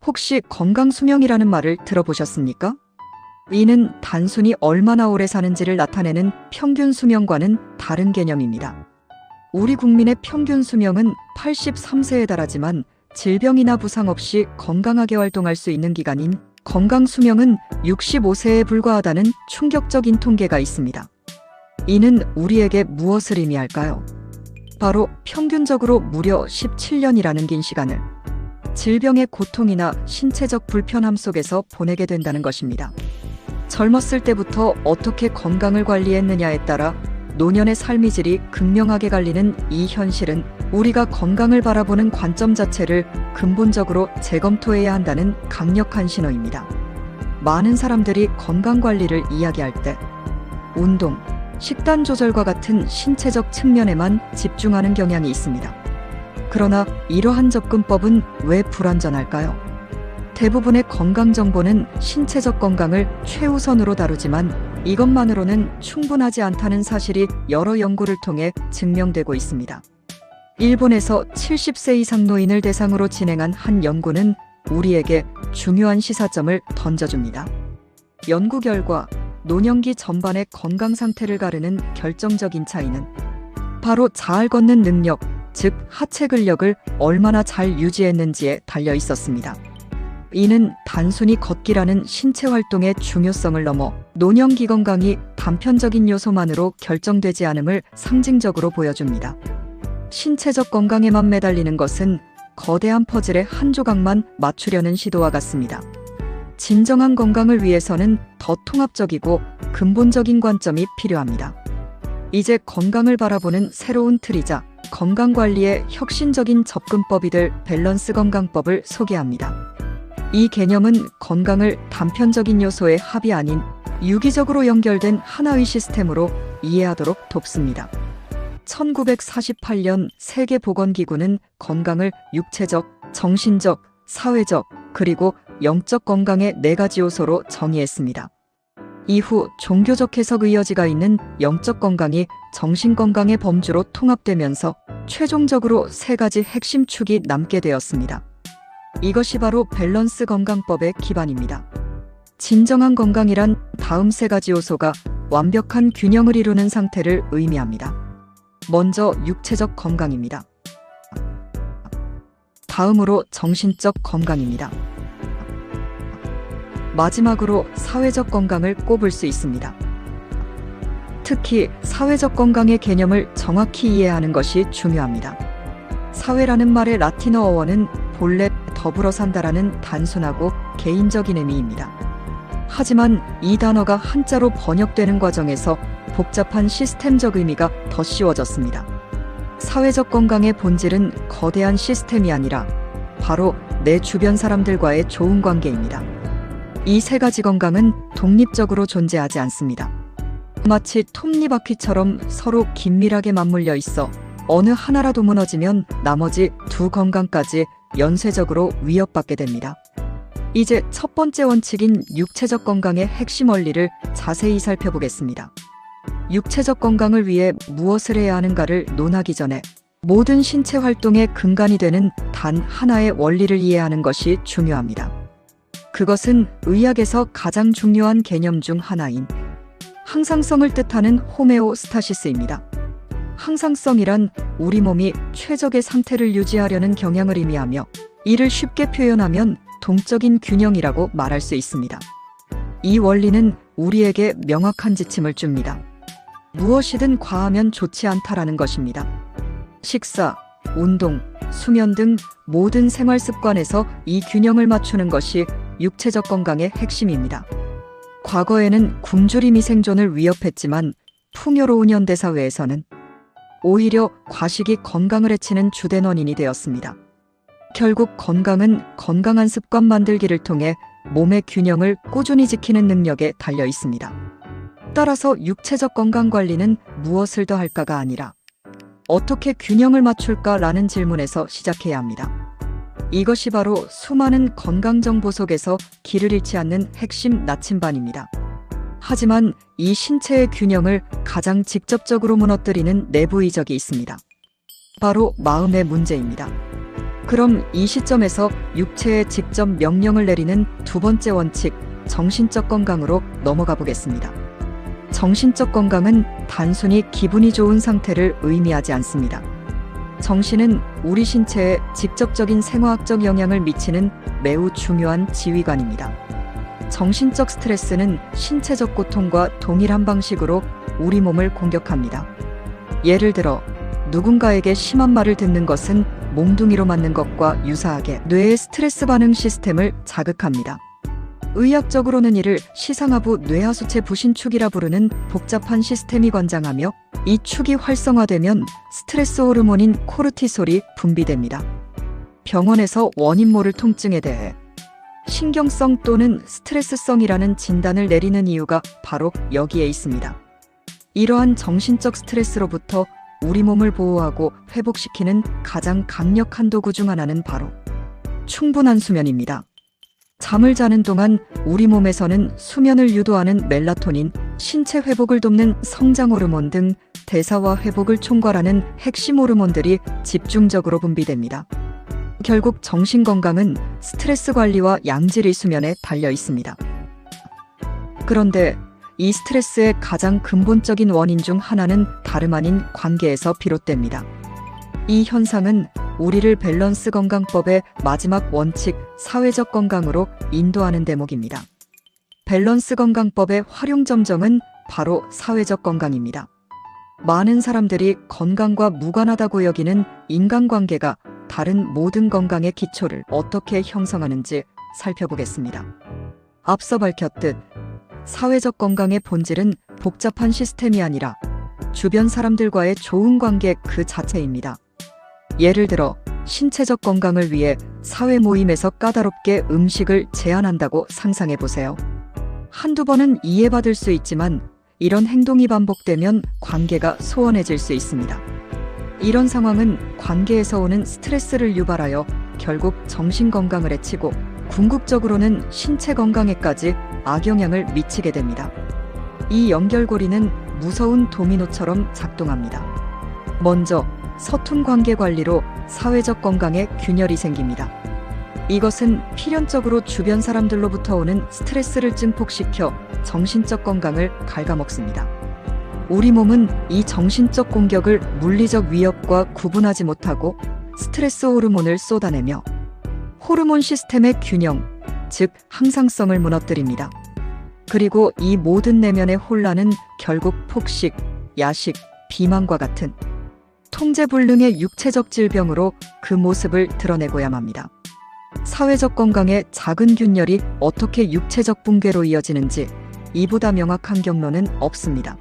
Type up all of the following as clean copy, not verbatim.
혹시 건강수명이라는 말을 들어보셨습니까? 이는 단순히 얼마나 오래 사는지를 나타내는 평균 수명과는 다른 개념입니다. 우리 국민의 평균 수명은 83세에 달하지만 질병이나 부상 없이 건강하게 활동할 수 있는 기간인 건강수명은 65세에 불과하다는 충격적인 통계가 있습니다. 이는 우리에게 무엇을 의미할까요? 바로 평균적으로 무려 17년이라는 긴 시간을 질병의 고통이나 신체적 불편함 속에서 보내게 된다는 것입니다. 젊었을 때부터 어떻게 건강을 관리했느냐에 따라 노년의 삶의 질이 극명하게 갈리는 이 현실은 우리가 건강을 바라보는 관점 자체를 근본적으로 재검토해야 한다는 강력한 신호입니다. 많은 사람들이 건강관리를 이야기할 때 운동, 식단 조절과 같은 신체적 측면에만 집중하는 경향이 있습니다. 그러나 이러한 접근법은 왜 불완전할까요? 대부분의 건강 정보는 신체적 건강을 최우선으로 다루지만 이것만으로는 충분하지 않다는 사실이 여러 연구를 통해 증명되고 있습니다. 일본에서 70세 이상 노인을 대상으로 진행한 한 연구는 우리에게 중요한 시사점을 던져줍니다. 연구 결과 노년기 전반의 건강 상태를 가르는 결정적인 차이는 바로 잘 걷는 능력, 즉 하체 근력을 얼마나 잘 유지했는지에 달려 있었습니다. 이는 단순히 걷기라는 신체 활동의 중요성을 넘어 노년기 건강이 단편적인 요소만으로 결정되지 않음을 상징적으로 보여줍니다. 신체적 건강에만 매달리는 것은 거대한 퍼즐의 한 조각만 맞추려는 시도와 같습니다. 진정한 건강을 위해서는 더 통합적이고 근본적인 관점이 필요합니다. 이제 건강을 바라보는 새로운 틀이자 건강관리의 혁신적인 접근법이 될 밸런스 건강법을 소개합니다. 이 개념은 건강을 단편적인 요소의 합이 아닌 유기적으로 연결된 하나의 시스템으로 이해하도록 돕습니다. 1948년 세계보건기구는 건강을 육체적, 정신적, 사회적, 그리고 영적 건강의 4가지 요소로 정의했습니다. 이후 종교적 해석의 여지가 있는 영적 건강이 정신 건강의 범주로 통합되면서 최종적으로 3가지 핵심 축이 남게 되었습니다. 이것이 바로 밸런스 건강법의 기반입니다. 진정한 건강이란 다음 3가지 요소가 완벽한 균형을 이루는 상태를 의미합니다. 먼저 육체적 건강입니다. 다음으로 정신적 건강입니다. 마지막으로 사회적 건강을 꼽을 수 있습니다. 특히 사회적 건강의 개념을 정확히 이해하는 것이 중요합니다. 사회라는 말의 라틴어 어원은 본래 더불어 산다라는 단순하고 개인적인 의미입니다. 하지만 이 단어가 한자로 번역되는 과정에서 복잡한 시스템적 의미가 더 씌워졌습니다. 사회적 건강의 본질은 거대한 시스템이 아니라 바로 내 주변 사람들과의 좋은 관계입니다. 이 3가지 건강은 독립적으로 존재하지 않습니다. 마치 톱니바퀴처럼 서로 긴밀하게 맞물려 있어 어느 하나라도 무너지면 나머지 2 건강까지 연쇄적으로 위협받게 됩니다. 이제 첫 번째 원칙인 육체적 건강의 핵심 원리를 자세히 살펴보겠습니다. 육체적 건강을 위해 무엇을 해야 하는가를 논하기 전에 모든 신체 활동의 근간이 되는 단 하나의 원리를 이해하는 것이 중요합니다. 그것은 의학에서 가장 중요한 개념 중 하나인 항상성을 뜻하는 호메오스타시스입니다. 항상성이란 우리 몸이 최적의 상태를 유지하려는 경향을 의미하며 이를 쉽게 표현하면 동적인 균형이라고 말할 수 있습니다. 이 원리는 우리에게 명확한 지침을 줍니다. 무엇이든 과하면 좋지 않다라는 것입니다. 식사, 운동, 수면 등 모든 생활 습관에서 이 균형을 맞추는 것이 육체적 건강의 핵심입니다. 과거에는 굶주림이 생존을 위협했지만 풍요로운 현대사회에서는 오히려 과식이 건강을 해치는 주된 원인이 되었습니다. 결국 건강은 건강한 습관 만들기를 통해 몸의 균형을 꾸준히 지키는 능력에 달려 있습니다. 따라서 육체적 건강 관리는 무엇을 더 할까가 아니라 어떻게 균형을 맞출까라는 질문에서 시작해야 합니다. 이것이 바로 수많은 건강정보 속에서 길을 잃지 않는 핵심 나침반입니다. 하지만 이 신체의 균형을 가장 직접적으로 무너뜨리는 내부 이적이 있습니다. 바로 마음의 문제입니다. 그럼 이 시점에서 육체에 직접 명령을 내리는 두 번째 원칙, 정신적 건강으로 넘어가 보겠습니다. 정신적 건강은 단순히 기분이 좋은 상태를 의미하지 않습니다. 정신은 우리 신체에 직접적인 생화학적 영향을 미치는 매우 중요한 지휘관입니다. 정신적 스트레스는 신체적 고통과 동일한 방식으로 우리 몸을 공격합니다. 예를 들어 누군가에게 심한 말을 듣는 것은 몽둥이로 맞는 것과 유사하게 뇌의 스트레스 반응 시스템을 자극합니다. 의학적으로는 이를 시상하부 뇌하수체 부신축이라 부르는 복잡한 시스템이 관장하며, 이 축이 활성화되면 스트레스 호르몬인 코르티솔이 분비됩니다. 병원에서 원인 모를 통증에 대해 신경성 또는 스트레스성이라는 진단을 내리는 이유가 바로 여기에 있습니다. 이러한 정신적 스트레스로부터 우리 몸을 보호하고 회복시키는 가장 강력한 도구 중 하나는 바로 충분한 수면입니다. 잠을 자는 동안 우리 몸에서는 수면을 유도하는 멜라토닌, 신체 회복을 돕는 성장 호르몬 등 대사와 회복을 총괄하는 핵심 호르몬들이 집중적으로 분비됩니다. 결국 정신 건강은 스트레스 관리와 양질의 수면에 달려 있습니다. 그런데 이 스트레스의 가장 근본적인 원인 중 하나는 다름 아닌 관계에서 비롯됩니다. 이 현상은 우리를 밸런스 건강법의 마지막 원칙, 사회적 건강으로 인도하는 대목입니다. 밸런스 건강법의 활용점정은 바로 사회적 건강입니다. 많은 사람들이 건강과 무관하다고 여기는 인간관계가 다른 모든 건강의 기초를 어떻게 형성하는지 살펴보겠습니다. 앞서 밝혔듯 사회적 건강의 본질은 복잡한 시스템이 아니라 주변 사람들과의 좋은 관계 그 자체입니다. 예를 들어 신체적 건강을 위해 사회 모임에서 까다롭게 음식을 제한한다고 상상해 보세요. 한두 번은 이해받을 수 있지만 이런 행동이 반복되면 관계가 소원해질 수 있습니다. 이런 상황은 관계에서 오는 스트레스를 유발하여 결국 정신 건강을 해치고 궁극적으로는 신체 건강에까지 악영향을 미치게 됩니다. 이 연결고리는 무서운 도미노처럼 작동합니다. 먼저 서툰 관계 관리로 사회적 건강에 균열이 생깁니다. 이것은 필연적으로 주변 사람들로부터 오는 스트레스를 증폭시켜 정신적 건강을 갉아먹습니다. 우리 몸은 이 정신적 공격을 물리적 위협과 구분하지 못하고 스트레스 호르몬을 쏟아내며 호르몬 시스템의 균형, 즉 항상성을 무너뜨립니다. 그리고 이 모든 내면의 혼란은 결국 폭식, 야식, 비만과 같은 통제불능의 육체적 질병으로 그 모습을 드러내고야 합니다. 사회적 건강의 작은 균열이 어떻게 육체적 붕괴로 이어지는지 이보다 명확한 경로는 없습니다.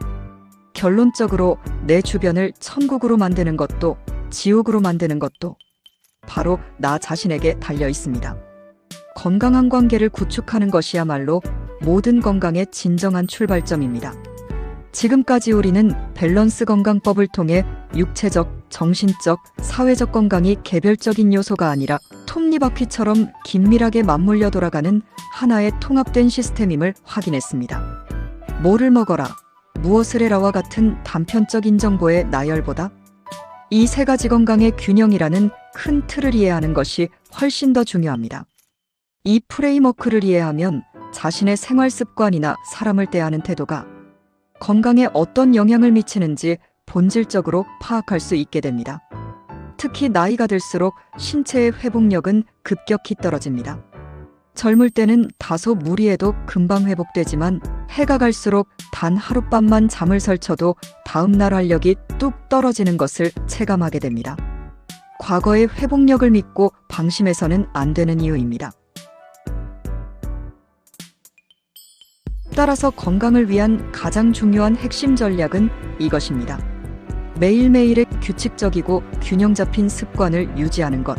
결론적으로 내 주변을 천국으로 만드는 것도 지옥으로 만드는 것도 바로 나 자신에게 달려 있습니다. 건강한 관계를 구축하는 것이야말로 모든 건강의 진정한 출발점입니다. 지금까지 우리는 밸런스 건강법을 통해 육체적, 정신적, 사회적 건강이 개별적인 요소가 아니라 톱니바퀴처럼 긴밀하게 맞물려 돌아가는 하나의 통합된 시스템임을 확인했습니다. 뭐를 먹어라, 무엇을 해라와 같은 단편적인 정보의 나열보다 이 세 가지 건강의 균형이라는 큰 틀을 이해하는 것이 훨씬 더 중요합니다. 이 프레임워크를 이해하면 자신의 생활 습관이나 사람을 대하는 태도가 건강에 어떤 영향을 미치는지 본질적으로 파악할 수 있게 됩니다. 특히 나이가 들수록 신체의 회복력은 급격히 떨어집니다. 젊을 때는 다소 무리해도 금방 회복되지만 해가 갈수록 단 하룻밤만 잠을 설쳐도 다음날 활력이 뚝 떨어지는 것을 체감하게 됩니다. 과거의 회복력을 믿고 방심해서는 안 되는 이유입니다. 따라서 건강을 위한 가장 중요한 핵심 전략은 이것입니다. 매일매일의 규칙적이고 균형 잡힌 습관을 유지하는 것.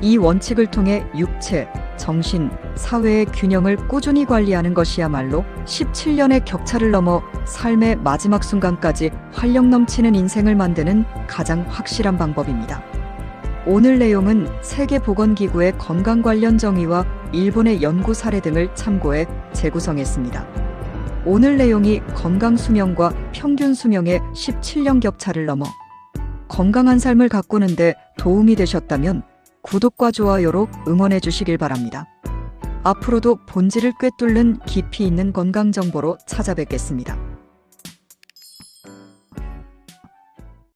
이 원칙을 통해 육체, 정신, 사회의 균형을 꾸준히 관리하는 것이야말로 17년의 격차를 넘어 삶의 마지막 순간까지 활력 넘치는 인생을 만드는 가장 확실한 방법입니다. 오늘 내용은 세계보건기구의 건강 관련 정의와 일본의 연구 사례 등을 참고해 재구성했습니다. 오늘 내용이 건강 수명과 평균 수명의 17년 격차를 넘어 건강한 삶을 가꾸는데 도움이 되셨다면 구독과 좋아요로 응원해 주시길 바랍니다. 앞으로도 본질을 꿰뚫는 깊이 있는 건강 정보로 찾아뵙겠습니다.